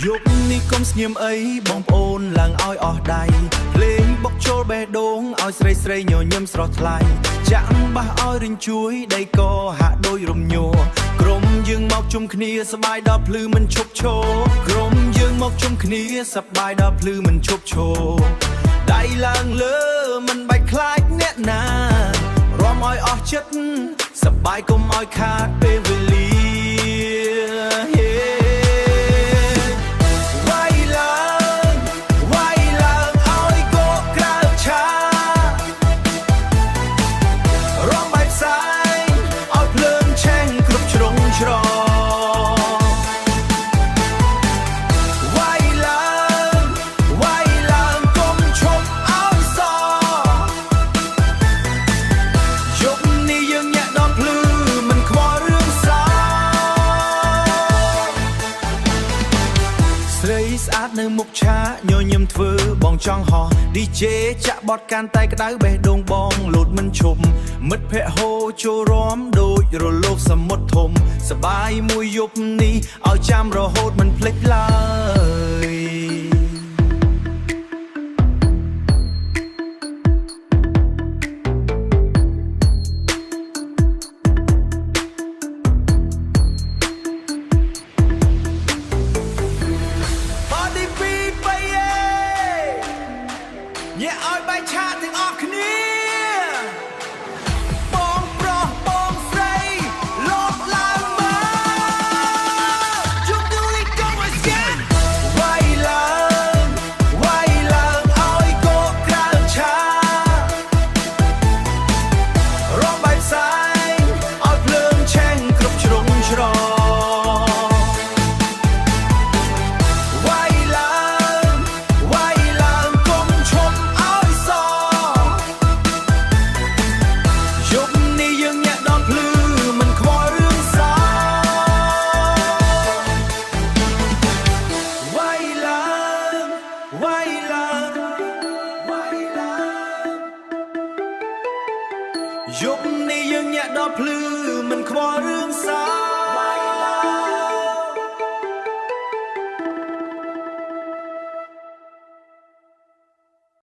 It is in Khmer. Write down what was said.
ยกនេះកុំស្ងៀមអីបងប្អូនឡើងឲ្យអស់ដៃភ្លេងបុកចូលបេះដូងឲ្យស្រីស្រីញញឹមស្រស់ថ្លៃចាក់បះឲ្យរិញជួយដីកហាក់ដូចរំញ័រក្រុមយើងមកជុំគ្នាសបាយដល់ភ្លឺមិនឈប់ឈរក្រុមយើងមកជុំគ្នាសប្បាយដល់ភ្លឺមិនឈប់ឈរដៃឡើងលើមិនបាច់ខ្លាចអ្នកណារាំឲ្យអស់ចិត្តសប្បាយកុំឲ្យខាតពេលវេលាស្អាតនៅមុខឆាញញឹមធ្វើបងចង់ហោះ DJ ចាក់បត់កាន់តែក្តៅបេះដូងបងលោតមិនឈប់មិត្តភ័ក្តិហូរចូលរាំដូចរលកសមុទ្រធំសបាយមួយយប់នេះឲ្យចាំរហូតមិនភ្លេចឡើយញ៉ែឲ្យបាយឆាទាំងអស់គ្នាបងប្រុសបងស្រីលោកឡើងមកជុំទូលីកុំឲ្យស្គាល់វាយឡើងឲ្យកោក្រៅឆារំបាយផ្សាយឲ្យភ្លើងឆេងគ្រប់ជ្រុងជ្រោយប់នេះយើងញាក់ដល់ភ្លឺមិនខ្វល់រឿងសោ